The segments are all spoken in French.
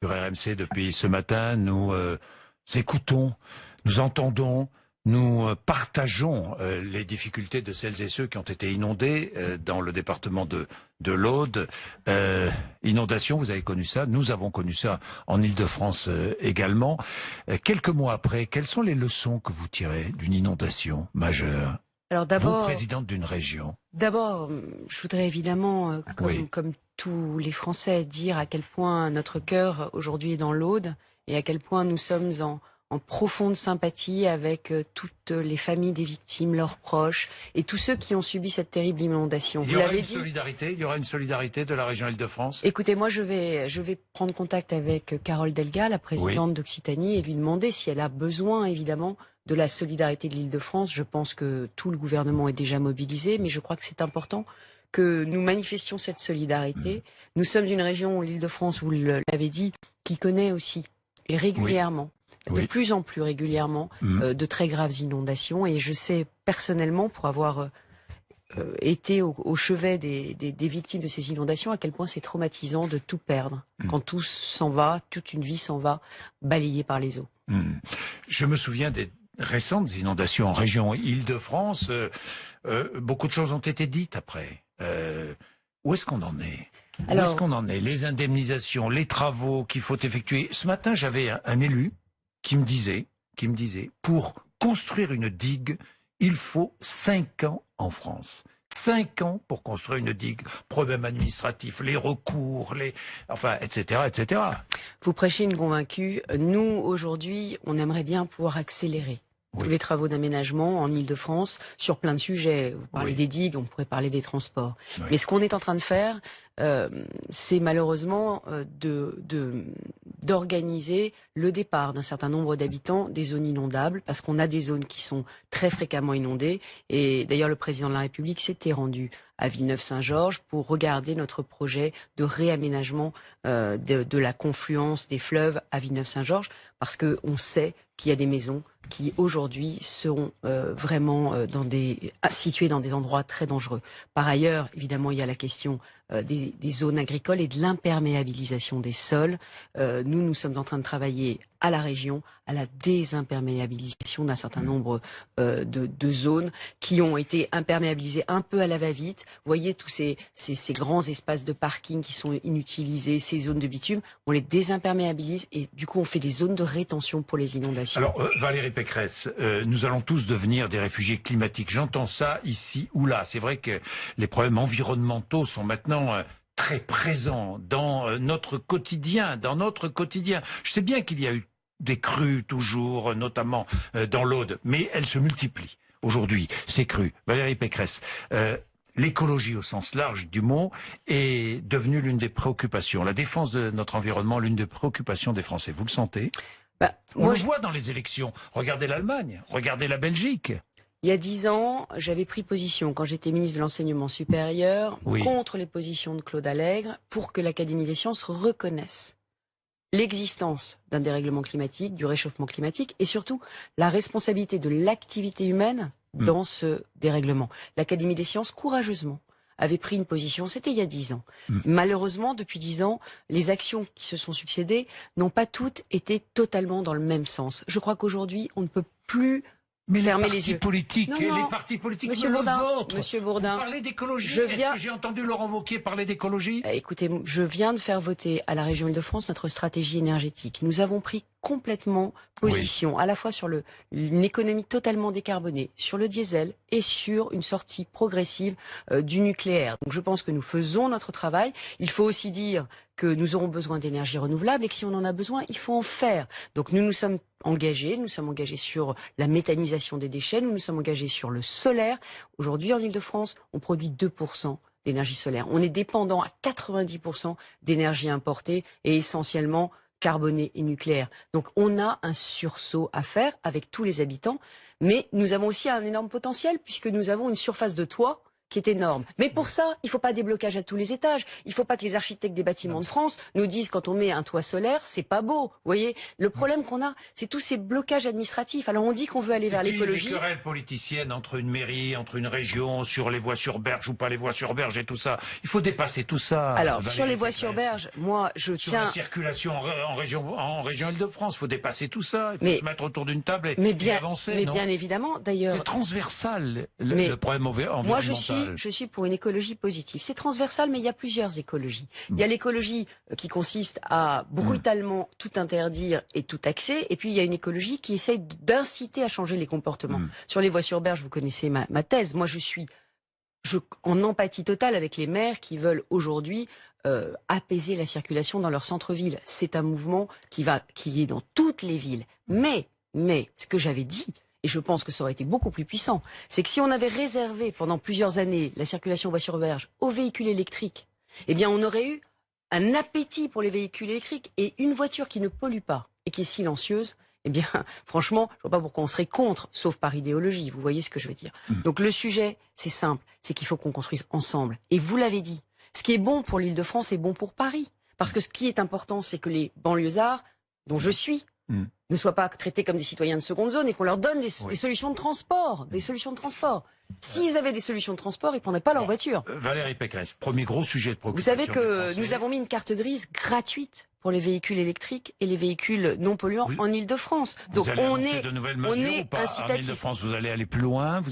Sur RMC, depuis ce matin, nous écoutons, nous entendons, nous partageons les difficultés de celles et ceux qui ont été inondés dans le département de l'Aude. Inondation, vous avez connu ça, nous avons connu ça en Île-de-France également. Quelques mois après, quelles sont les leçons que vous tirez d'une inondation majeure? Alors Vous, présidente d'une région. D'abord, je voudrais évidemment, Oui. comme tous les Français, dire à quel point notre cœur aujourd'hui est dans l'Aude et à quel point nous sommes en profonde sympathie avec toutes les familles des victimes, leurs proches et tous ceux qui ont subi cette terrible inondation. Il y aura une solidarité de la région Île-de-France. Écoutez, moi je vais prendre contact avec Carole Delga, la présidente d'Occitanie, et lui demander si elle a besoin évidemment de la solidarité de l'Île-de-France. Je pense que tout le gouvernement est déjà mobilisé, mais je crois que c'est important que nous manifestions cette solidarité. Nous sommes une région, l'Île-de-France, vous l'avez dit, qui connaît aussi et régulièrement, de plus en plus régulièrement, de très graves inondations. Et je sais personnellement, pour avoir été au chevet des victimes de ces inondations, à quel point c'est traumatisant de tout perdre. Quand tout s'en va, toute une vie s'en va, balayée par les eaux. Je me souviens des récentes inondations en région Île-de-France. Beaucoup de choses ont été dites après. Où est-ce qu'on en est? Où est-ce qu'on en est? Les indemnisations, les travaux qu'il faut effectuer. Ce matin, j'avais un élu qui me disait, pour construire une digue, il faut 5 ans en France. 5 ans pour construire une digue. Problèmes administratifs, les recours, etc., etc. Vous prêchez une convaincue. Nous, aujourd'hui, on aimerait bien pouvoir accélérer tous les travaux d'aménagement en Île-de-France sur plein de sujets. Vous parlez des digues, on pourrait parler des transports. Mais ce qu'on est en train de faire, c'est malheureusement d'organiser le départ d'un certain nombre d'habitants des zones inondables, parce qu'on a des zones qui sont très fréquemment inondées. Et d'ailleurs, le président de la République s'était rendu à Villeneuve-Saint-Georges pour regarder notre projet de réaménagement de la confluence des fleuves à Villeneuve-Saint-Georges, parce qu'on sait qu'il y a des maisons qui aujourd'hui seront vraiment situées dans des endroits très dangereux. Par ailleurs, évidemment, il y a la question des zones agricoles et de l'imperméabilisation des sols. Nous sommes en train de travailler à la région, à la désimperméabilisation d'un certain nombre de zones qui ont été imperméabilisées un peu à la va-vite. Vous voyez tous ces grands espaces de parking qui sont inutilisés, ces zones de bitume, on les désimperméabilise et du coup on fait des zones de rétention pour les inondations. Alors Valérie Pécresse, nous allons tous devenir des réfugiés climatiques. J'entends ça ici ou là. C'est vrai que les problèmes environnementaux sont maintenant très présents dans notre quotidien, Je sais bien qu'il y a eu des crues toujours, notamment dans l'Aude, mais elles se multiplient aujourd'hui, ces crues. Valérie Pécresse, l'écologie au sens large du mot est devenue l'une des préoccupations. La défense de notre environnement, l'une des préoccupations des Français. Vous le sentez? On le voit dans les élections. Regardez l'Allemagne, regardez la Belgique. Il y a 10 ans, j'avais pris position, quand j'étais ministre de l'Enseignement supérieur, contre les positions de Claude Allègre, pour que l'Académie des sciences reconnaisse l'existence d'un dérèglement climatique, du réchauffement climatique, et surtout la responsabilité de l'activité humaine dans ce dérèglement. L'Académie des sciences, courageusement, avait pris une position, c'était il y a 10 ans. Malheureusement, depuis 10 ans, les actions qui se sont succédées n'ont pas toutes été totalement dans le même sens. Je crois qu'aujourd'hui, on ne peut plus fermer les yeux. Les partis politiques, Monsieur Bourdin, vous parlez d'écologie. Est-ce que j'ai entendu Laurent Wauquiez parler d'écologie? Écoutez, je viens de faire voter à la région Île-de-France notre stratégie énergétique. Nous avons pris complètement position, à la fois sur une économie totalement décarbonée, sur le diesel et sur une sortie progressive du nucléaire. Donc je pense que nous faisons notre travail. Il faut aussi dire que nous aurons besoin d'énergie renouvelable et que si on en a besoin, il faut en faire. Donc nous sommes engagés sur la méthanisation des déchets, nous sommes engagés sur le solaire. Aujourd'hui, en Île-de-France, on produit 2% d'énergie solaire. On est dépendant à 90% d'énergie importée et essentiellement carbonée et nucléaire. Donc on a un sursaut à faire avec tous les habitants, mais nous avons aussi un énorme potentiel puisque nous avons une surface de toit qui est énorme. Mais pour ça, il ne faut pas des blocages à tous les étages. Il ne faut pas que les architectes des bâtiments de France nous disent quand on met un toit solaire, c'est pas beau. Vous voyez, le problème qu'on a, c'est tous ces blocages administratifs. Alors on dit qu'on veut aller vers l'écologie. Les querelles politiciennes entre une mairie, entre une région, sur les voies sur berge ou pas les voies sur berge et tout ça. Il faut dépasser tout ça. Alors sur les voies sur berge, moi je tiens. Sur la circulation en région Île-de-France, il faut dépasser tout ça. Il faut se mettre autour d'une table et avancer. Mais bien évidemment, d'ailleurs. C'est transversal le problème environnemental. Moi je suis pour une écologie positive. C'est transversal, mais il y a plusieurs écologies. Il y a l'écologie qui consiste à brutalement tout interdire et tout taxer, et puis il y a une écologie qui essaye d'inciter à changer les comportements. Sur les voies sur berge, vous connaissez ma thèse. Moi je suis en empathie totale avec les maires qui veulent aujourd'hui apaiser la circulation dans leur centre-ville. C'est un mouvement qui est dans toutes les villes. Mais ce que j'avais dit, et je pense que ça aurait été beaucoup plus puissant, c'est que si on avait réservé pendant plusieurs années la circulation voie sur berge aux véhicules électriques, eh bien on aurait eu un appétit pour les véhicules électriques, et une voiture qui ne pollue pas et qui est silencieuse, eh bien, franchement, je vois pas pourquoi on serait contre, sauf par idéologie. Vous voyez ce que je veux dire. Donc le sujet, c'est simple, c'est qu'il faut qu'on construise ensemble. Et vous l'avez dit, ce qui est bon pour l'Île-de-France est bon pour Paris. Parce que ce qui est important, c'est que les banlieusards, dont je suis, ne soient pas traités comme des citoyens de seconde zone et qu'on leur donne des solutions de transport. Des solutions de transport. S'ils avaient des solutions de transport, ils ne prendraient pas leur voiture. Valérie Pécresse, premier gros sujet de préoccupation. Vous savez que nous avons mis une carte grise gratuite pour les véhicules électriques et les véhicules non polluants en Île-de-France. Donc on est incitatif. En Île-de-France, vous allez aller plus loin,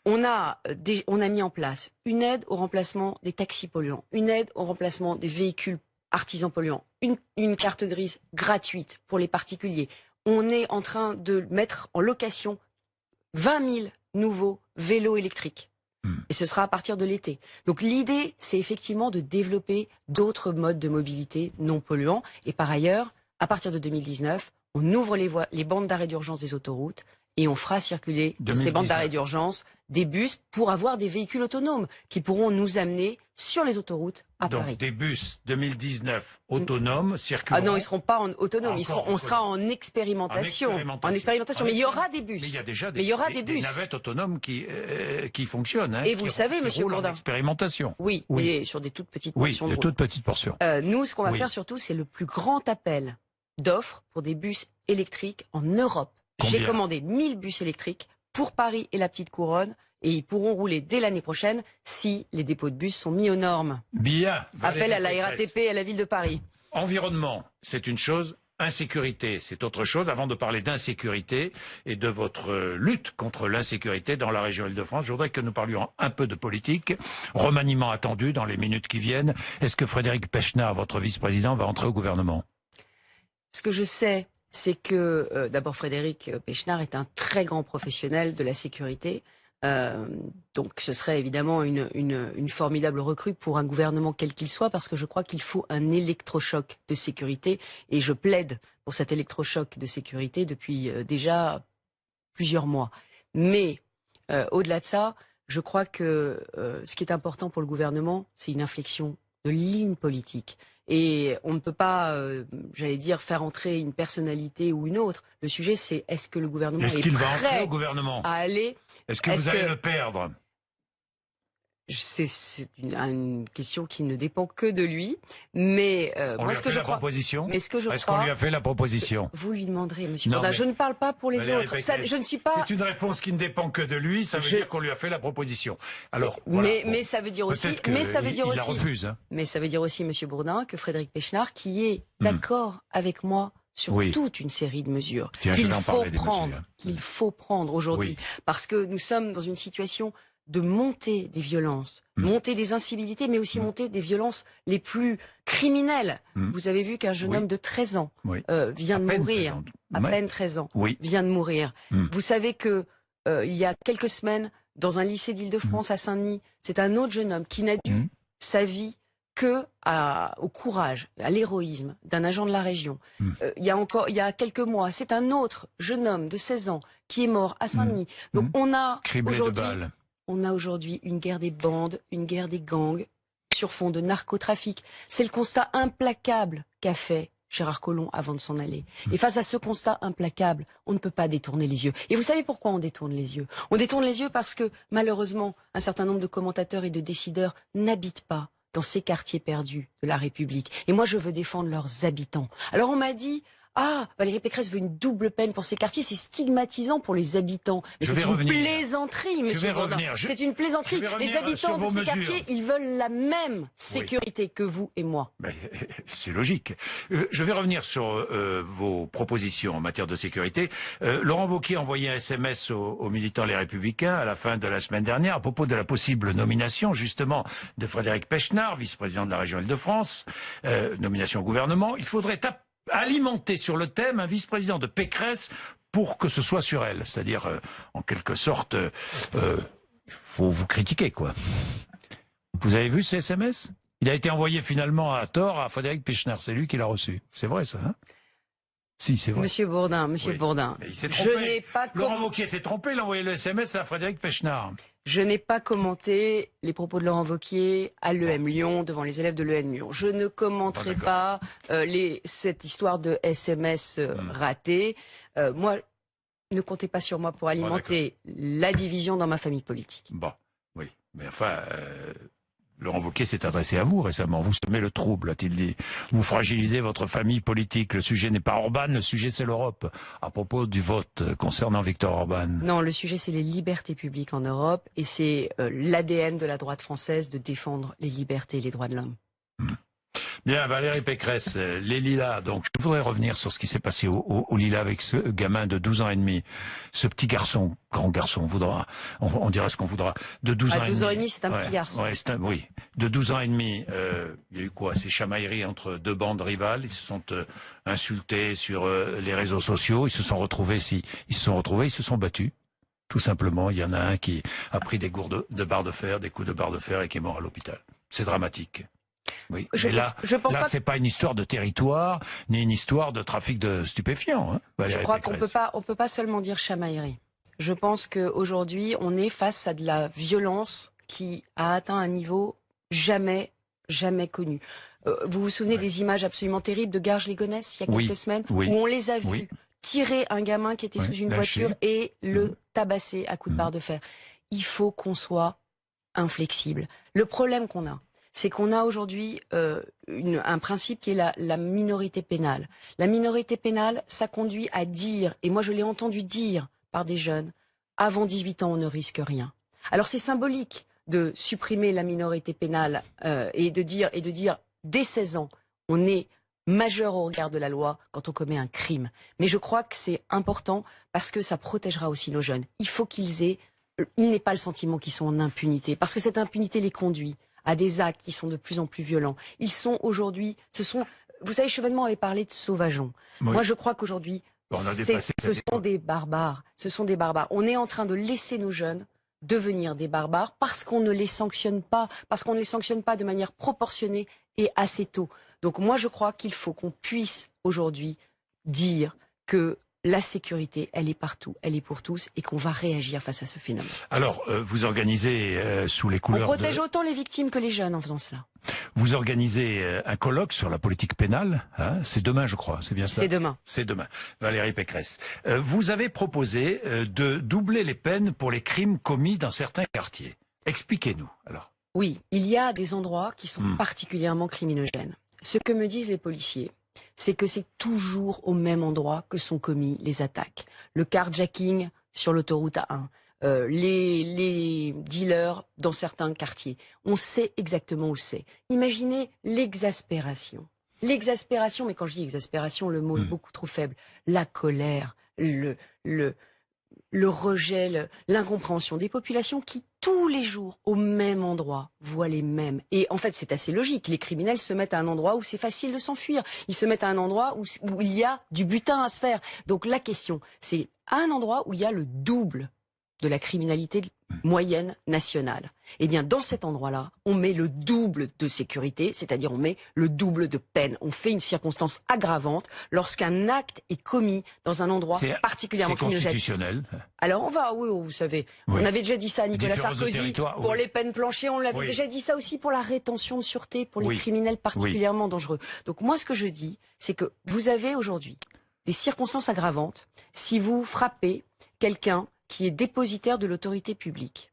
on a mis en place une aide au remplacement des taxis polluants, une aide au remplacement des véhicules artisans polluants, une carte grise gratuite pour les particuliers. On est en train de mettre en location 20 000 nouveaux vélos électriques. Et ce sera à partir de l'été. Donc l'idée, c'est effectivement de développer d'autres modes de mobilité non polluants. Et par ailleurs, à partir de 2019, on ouvre les bandes d'arrêt d'urgence des autoroutes et on fera circuler de ces bandes d'arrêt d'urgence des bus pour avoir des véhicules autonomes qui pourront nous amener sur les autoroutes à Paris. Donc des bus 2019 autonomes circuleront. Ah non, ils seront pas autonomes, on sera en expérimentation. En expérimentation, mais il y aura des bus. Mais il y a déjà des navettes autonomes qui fonctionnent. Et vous le savez, Monsieur Bourdin. Expérimentation. Oui, et sur des toutes petites portions. Oui, des toutes petites portions. Nous, ce qu'on va faire surtout, c'est le plus grand appel d'offres pour des bus électriques en Europe. J'ai commandé 1000 bus électriques pour Paris et la Petite Couronne, et ils pourront rouler dès l'année prochaine si les dépôts de bus sont mis aux normes. Bien. Appel à la RATP et à la ville de Paris. Environnement, c'est une chose. Insécurité, c'est autre chose. Avant de parler d'insécurité et de votre lutte contre l'insécurité dans la région Île-de-France, je voudrais que nous parlions un peu de politique. Remaniement attendu dans les minutes qui viennent. Est-ce que Frédéric Pechner, votre vice-président, va entrer au gouvernement? Ce que je sais, c'est que d'abord Frédéric Pechner est un très grand professionnel de la sécurité. Donc ce serait évidemment une formidable recrue pour un gouvernement quel qu'il soit, parce que je crois qu'il faut un électrochoc de sécurité, et je plaide pour cet électrochoc de sécurité depuis déjà plusieurs mois. Mais au-delà de ça, je crois que ce qui est important pour le gouvernement, c'est une inflexion de ligne politique. Et on ne peut pas, j'allais dire, faire entrer une personnalité ou une autre. Le sujet, c'est est-ce que le gouvernement est prêt au gouvernement à aller... Est-ce que vous allez le perdre? C'est une question qui ne dépend que de lui, mais moi ce que je crois. Est-ce qu'on lui a fait la proposition? Vous lui demanderez, Monsieur Bourdin. Je ne parle pas pour les autres. Je ne suis pas. C'est une réponse qui ne dépend que de lui. Ça veut dire qu'on lui a fait la proposition. Alors, mais ça veut dire aussi. Mais ça veut dire aussi. Il la refuse. Mais ça veut dire aussi, Monsieur Bourdin, que Frédéric Pechner, qui est d'accord avec moi sur toute une série de mesures qu'il faut prendre aujourd'hui, parce que nous sommes dans une situation de montée des violences, montée des incivilités, mais aussi montée des violences les plus criminelles. Vous avez vu qu'un jeune homme de 13 ans vient de mourir, à peine 13 ans, vient de mourir. Vous savez que il y a quelques semaines, dans un lycée d'Île-de-France à Saint-Denis, c'est un autre jeune homme qui n'a dû sa vie que au courage, à l'héroïsme d'un agent de la région. Il y a quelques mois, c'est un autre jeune homme de 16 ans qui est mort à Saint-Denis. Donc on a aujourd'hui une guerre des bandes, une guerre des gangs sur fond de narcotrafic. C'est le constat implacable qu'a fait Gérard Collomb avant de s'en aller. Et face à ce constat implacable, on ne peut pas détourner les yeux. Et vous savez pourquoi on détourne les yeux? On détourne les yeux parce que, malheureusement, un certain nombre de commentateurs et de décideurs n'habitent pas dans ces quartiers perdus de la République. Et moi, je veux défendre leurs habitants. Alors on m'a dit... Ah, Valérie Pécresse veut une double peine pour ces quartiers, c'est stigmatisant pour les habitants. Mais c'est une plaisanterie, monsieur Bourdin. C'est une plaisanterie. Les habitants de ces quartiers, ils veulent la même sécurité que vous et moi. C'est logique. Je vais revenir sur vos propositions en matière de sécurité. Laurent Wauquiez a envoyé un SMS aux militants Les Républicains à la fin de la semaine dernière à propos de la possible nomination, justement, de Frédéric Pechnard, vice-président de la région Île-de-France, nomination au gouvernement. Il faudrait alimenter sur le thème un vice-président de Pécresse pour que ce soit sur elle. C'est-à-dire, en quelque sorte, faut vous critiquer, quoi. Vous avez vu ce SMS? Il a été envoyé finalement à tort à Frédéric Pechnard. C'est lui qui l'a reçu. C'est vrai, ça, hein? Si, c'est vrai. Monsieur Bourdin, Bourdin, je n'ai pas... Laurent Wauquiez s'est trompé, il a envoyé le SMS à Frédéric Pechnard. Je n'ai pas commenté les propos de Laurent Wauquiez à l'EM Lyon, devant les élèves de l'EM Lyon. Je ne commenterai pas cette histoire de SMS raté. Moi, ne comptez pas sur moi pour alimenter la division dans ma famille politique. Bon, oui. Mais enfin... Laurent Wauquiez s'est adressé à vous récemment. Vous semez le trouble, a-t-il dit. Vous fragilisez votre famille politique. Le sujet n'est pas Orban, le sujet c'est l'Europe. À propos du vote concernant Viktor Orban. Non, le sujet c'est les libertés publiques en Europe et c'est l'ADN de la droite française de défendre les libertés et les droits de l'homme. Bien, Valérie Pécresse, les Lilas. Donc, je voudrais revenir sur ce qui s'est passé au Lilas avec ce gamin de 12 ans et demi. Ce petit garçon, grand garçon, on dira ce qu'on voudra, de 12 ans et demi. À 12 ans et demi, c'est un petit garçon. Oui. De 12 ans et demi, il y a eu quoi? Ces chamailleries entre deux bandes rivales. Ils se sont insultés sur les réseaux sociaux. Ils se sont retrouvés, ils se sont battus. Tout simplement, il y en a un qui a pris des coups de barre de fer et qui est mort à l'hôpital. C'est dramatique. Oui, mais là, c'est pas une histoire de territoire, ni une histoire de trafic de stupéfiants. Hein, je crois qu'on peut pas seulement dire chamaillerie. Je pense qu'aujourd'hui, on est face à de la violence qui a atteint un niveau jamais connu. Vous vous souvenez des images absolument terribles de Garges-les-Gonesse il y a quelques semaines, où on les a vus tirer un gamin qui était sous une voiture et le tabasser à coups de barre de fer. Il faut qu'on soit inflexible. Le problème qu'on a, c'est qu'on a aujourd'hui un principe qui est la minorité pénale. La minorité pénale, ça conduit à dire, et moi je l'ai entendu dire par des jeunes, avant 18 ans on ne risque rien. Alors c'est symbolique de supprimer la minorité pénale et de dire dès 16 ans on est majeur au regard de la loi quand on commet un crime. Mais je crois que c'est important parce que ça protégera aussi nos jeunes. Il faut ils n'aient pas le sentiment qu'ils sont en impunité, parce que cette impunité les conduit à des actes qui sont de plus en plus violents. Ils sont aujourd'hui, vous savez, Chevènement avait parlé de sauvageons. Oui. Moi, je crois qu'aujourd'hui, ce sont des barbares. Ce sont des barbares. On est en train de laisser nos jeunes devenir des barbares parce qu'on ne les sanctionne pas, de manière proportionnée et assez tôt. Donc moi, je crois qu'il faut qu'on puisse aujourd'hui dire que la sécurité, elle est partout, elle est pour tous, et qu'on va réagir face à ce phénomène. Alors, vous organisez sous les couleurs... On protège autant les victimes que les jeunes en faisant cela. Vous organisez un colloque sur la politique pénale, hein, c'est demain, je crois, c'est bien ça? C'est demain. C'est demain, Valérie Pécresse. Vous avez proposé de doubler les peines pour les crimes commis dans certains quartiers. Expliquez-nous, alors. Oui, il y a des endroits qui sont particulièrement criminogènes. Ce que me disent les policiers, c'est que c'est toujours au même endroit que sont commis les attaques. Le carjacking sur l'autoroute A1, les dealers dans certains quartiers. On sait exactement où c'est. Imaginez l'exaspération. L'exaspération, mais quand je dis exaspération, le mot est beaucoup trop faible. La colère, le rejet, l'incompréhension des populations qui, tous les jours, au même endroit, voient les mêmes. Et en fait, c'est assez logique. Les criminels se mettent à un endroit où c'est facile de s'enfuir. Ils se mettent à un endroit où il y a du butin à se faire. Donc la question, c'est à un endroit où il y a le double de la criminalité moyenne nationale. Eh bien, dans cet endroit-là, on met le double de sécurité, c'est-à-dire on met le double de peine. On fait une circonstance aggravante lorsqu'un acte est commis dans un endroit particulièrement criminogène. C'est constitutionnel. Alors oui, vous savez, on avait déjà dit ça à Nicolas Sarkozy pour les peines planchées, on l'avait déjà dit ça aussi pour la rétention de sûreté, pour les criminels particulièrement dangereux. Donc moi, ce que je dis, c'est que vous avez aujourd'hui des circonstances aggravantes si vous frappez quelqu'un qui est dépositaire de l'autorité publique.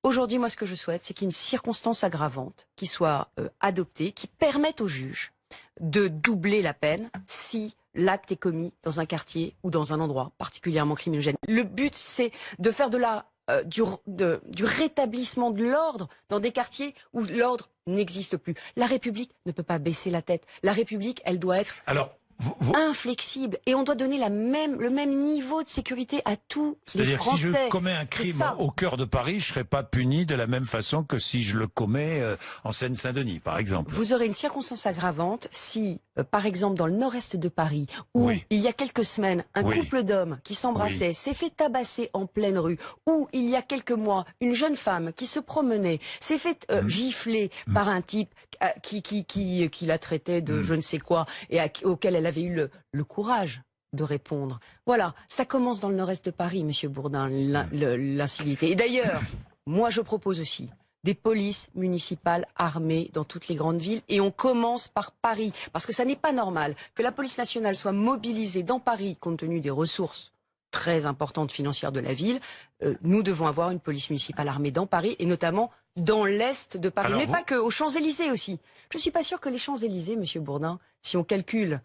Aujourd'hui, moi, ce que je souhaite, c'est qu'il y ait une circonstance aggravante qui soit adoptée, qui permette au juge de doubler la peine si l'acte est commis dans un quartier ou dans un endroit particulièrement criminogène. Le but, c'est de faire du rétablissement de l'ordre dans des quartiers où l'ordre n'existe plus. La République ne peut pas baisser la tête. La République, elle doit être inflexible. Et on doit donner le même niveau de sécurité à tous les Français. C'est-à-dire, si je commets un crime au cœur de Paris, je ne serai pas puni de la même façon que si je le commets en Seine-Saint-Denis, par exemple. Vous aurez une circonstance aggravante si, par exemple, dans le nord-est de Paris, où il y a quelques semaines, un couple d'hommes qui s'embrassait s'est fait tabasser en pleine rue, ou il y a quelques mois, une jeune femme qui se promenait s'est fait gifler par un type qui la traitait de je ne sais quoi et auquel elle avait eu le courage de répondre. Voilà, ça commence dans le nord-est de Paris, Monsieur Bourdin, l'incivilité. Et d'ailleurs, moi je propose aussi des polices municipales armées dans toutes les grandes villes, et on commence par Paris, parce que ça n'est pas normal que la police nationale soit mobilisée dans Paris compte tenu des ressources très importantes financières de la ville. Nous devons avoir une police municipale armée dans Paris, et notamment dans l'est de Paris, mais pas que, aux Champs-Élysées aussi. Je ne suis pas sûr que les Champs-Élysées, Monsieur Bourdin, si on calcule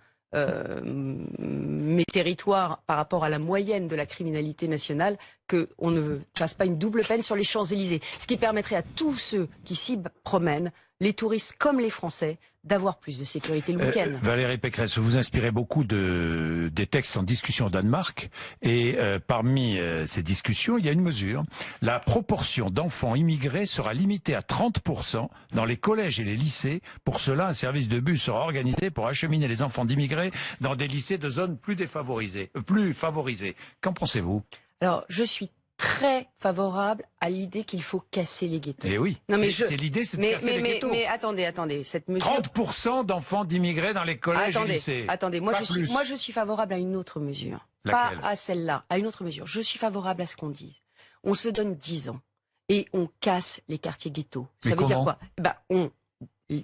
mes territoires par rapport à la moyenne de la criminalité nationale, qu'on ne fasse pas une double peine sur les Champs-Élysées. Ce qui permettrait à tous ceux qui s'y promènent, les touristes comme les Français, d'avoir plus de sécurité le week-end. Valérie Pécresse, vous inspirez beaucoup des textes en discussion au Danemark, et parmi ces discussions, il y a une mesure. La proportion d'enfants immigrés sera limitée à 30% dans les collèges et les lycées. Pour cela, un service de bus sera organisé pour acheminer les enfants d'immigrés dans des lycées de zones plus favorisées. Qu'en pensez-vous? Alors, je suis très favorable à l'idée qu'il faut casser les ghettos. Et oui, c'est l'idée, c'est de casser les ghettos. Mais attendez, cette mesure... 30% d'enfants d'immigrés dans les collèges et lycées. Attendez, moi je suis favorable à une autre mesure. Laquelle? Pas à celle-là, à une autre mesure. Je suis favorable à ce qu'on dise. On se donne 10 ans et on casse les quartiers ghettos. Ça veut dire quoi? On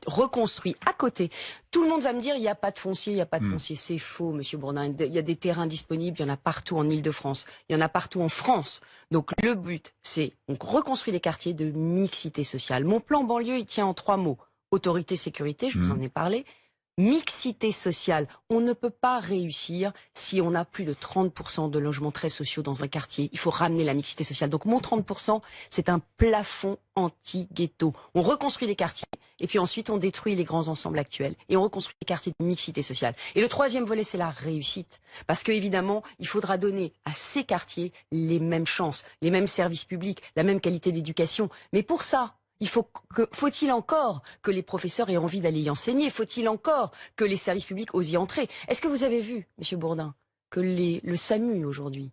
reconstruit à côté. Tout le monde va me dire il n'y a pas de foncier, il n'y a pas de foncier. C'est faux, Monsieur Bourdin. Il y a des terrains disponibles, il y en a partout en Île-de-France, il y en a partout en France. Donc le but, c'est on reconstruit des quartiers de mixité sociale. Mon plan banlieue, il tient en 3 mots. Autorité, sécurité, je vous en ai parlé. Mixité sociale. On ne peut pas réussir si on a plus de 30% de logements très sociaux dans un quartier. Il faut ramener la mixité sociale. Donc mon 30%, c'est un plafond anti-ghetto. On reconstruit les quartiers et puis ensuite on détruit les grands ensembles actuels et on reconstruit les quartiers de mixité sociale. Et le 3e volet, c'est la réussite. Parce que évidemment, il faudra donner à ces quartiers les mêmes chances, les mêmes services publics, la même qualité d'éducation. Mais pour ça, faut-il encore que les professeurs aient envie d'aller y enseigner? Faut-il encore que les services publics osent y entrer? Est-ce que vous avez vu, Monsieur Bourdin, que le SAMU aujourd'hui,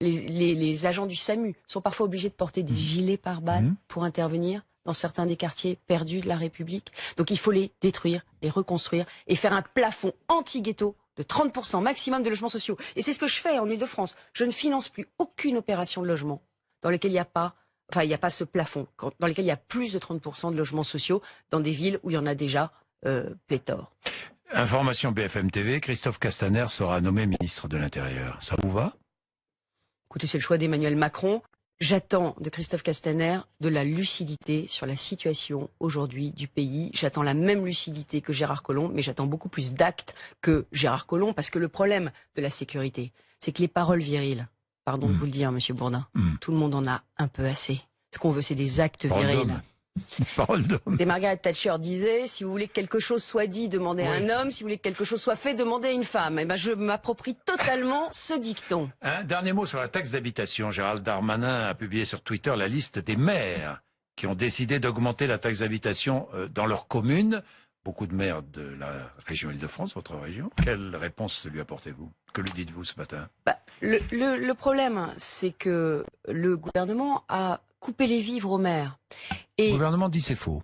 les agents du SAMU sont parfois obligés de porter des gilets pare-balles pour intervenir dans certains des quartiers perdus de la République? Donc il faut les détruire, les reconstruire et faire un plafond anti-ghetto de 30% maximum de logements sociaux. Et c'est ce que je fais en Île-de-France. Je ne finance plus aucune opération de logement dans laquelle il n'y a pas ce plafond, dans lesquels il y a plus de 30% de logements sociaux dans des villes où il y en a déjà pléthore. Information BFM TV, Christophe Castaner sera nommé ministre de l'Intérieur. Ça vous va? Écoutez, c'est le choix d'Emmanuel Macron. J'attends de Christophe Castaner de la lucidité sur la situation aujourd'hui du pays. J'attends la même lucidité que Gérard Collomb, mais j'attends beaucoup plus d'actes que Gérard Collomb, parce que le problème de la sécurité, c'est que les paroles viriles, pardon de vous le dire, Monsieur Bourdin, tout le monde en a un peu assez. Ce qu'on veut, c'est des actes virils. Parole d'homme. Et Margaret Thatcher disait, si vous voulez que quelque chose soit dit, demandez à un homme. Si vous voulez que quelque chose soit fait, demandez à une femme. Et je m'approprie totalement ce dicton. Un dernier mot sur la taxe d'habitation. Gérald Darmanin a publié sur Twitter la liste des maires qui ont décidé d'augmenter la taxe d'habitation dans leur commune. Beaucoup de maires de la région Île-de-France, votre région. Quelle réponse lui apportez-vous? Que lui dites-vous ce matin? Le problème, c'est que le gouvernement a coupé les vivres aux maires. Le gouvernement dit c'est faux.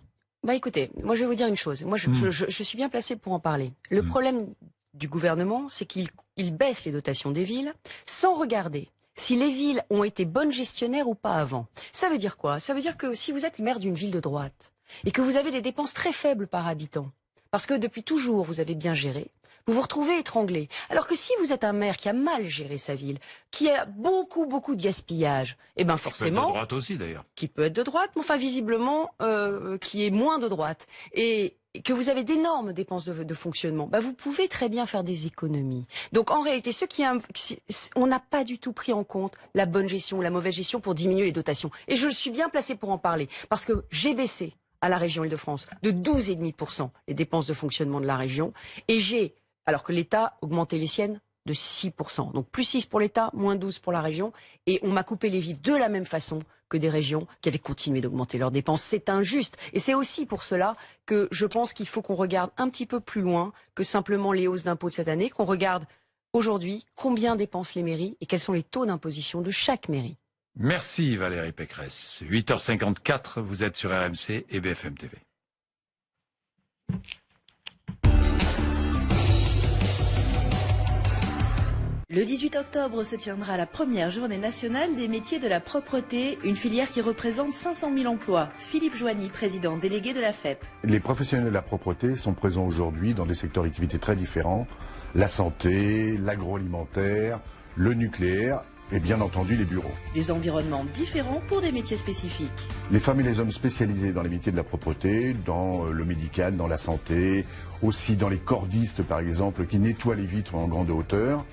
Écoutez, moi je vais vous dire une chose. Moi je suis bien placé pour en parler. Le problème du gouvernement, c'est qu'il baisse les dotations des villes sans regarder si les villes ont été bonnes gestionnaires ou pas avant. Ça veut dire quoi? Ça veut dire que si vous êtes le maire d'une ville de droite et que vous avez des dépenses très faibles par habitant, parce que depuis toujours vous avez bien géré, vous vous retrouvez étranglé. Alors que si vous êtes un maire qui a mal géré sa ville, qui a beaucoup de gaspillage, forcément... Qui peut être de droite aussi d'ailleurs. Qui peut être de droite, mais enfin visiblement qui est moins de droite. Et que vous avez d'énormes dépenses de fonctionnement, vous pouvez très bien faire des économies. Donc en réalité, on n'a pas du tout pris en compte la bonne gestion ou la mauvaise gestion pour diminuer les dotations. Et je suis bien placé pour en parler, parce que j'ai baissé à la région Île-de-France de 12,5% les dépenses de fonctionnement de la région, et alors que l'État augmentait les siennes de 6%. Donc plus 6 pour l'État, moins 12 pour la région. Et on m'a coupé les vivres de la même façon que des régions qui avaient continué d'augmenter leurs dépenses. C'est injuste. Et c'est aussi pour cela que je pense qu'il faut qu'on regarde un petit peu plus loin que simplement les hausses d'impôts de cette année, qu'on regarde aujourd'hui combien dépensent les mairies et quels sont les taux d'imposition de chaque mairie. Merci Valérie Pécresse. 8h54, vous êtes sur RMC et BFM TV. Le 18 octobre se tiendra la première journée nationale des métiers de la propreté, une filière qui représente 500 000 emplois. Philippe Joigny, président délégué de la FEP. Les professionnels de la propreté sont présents aujourd'hui dans des secteurs d'activité très différents. La santé, l'agroalimentaire, le nucléaire et bien entendu les bureaux. Des environnements différents pour des métiers spécifiques. Les femmes et les hommes spécialisés dans les métiers de la propreté, dans le médical, dans la santé, aussi dans les cordistes par exemple qui nettoient les vitres en grande hauteur.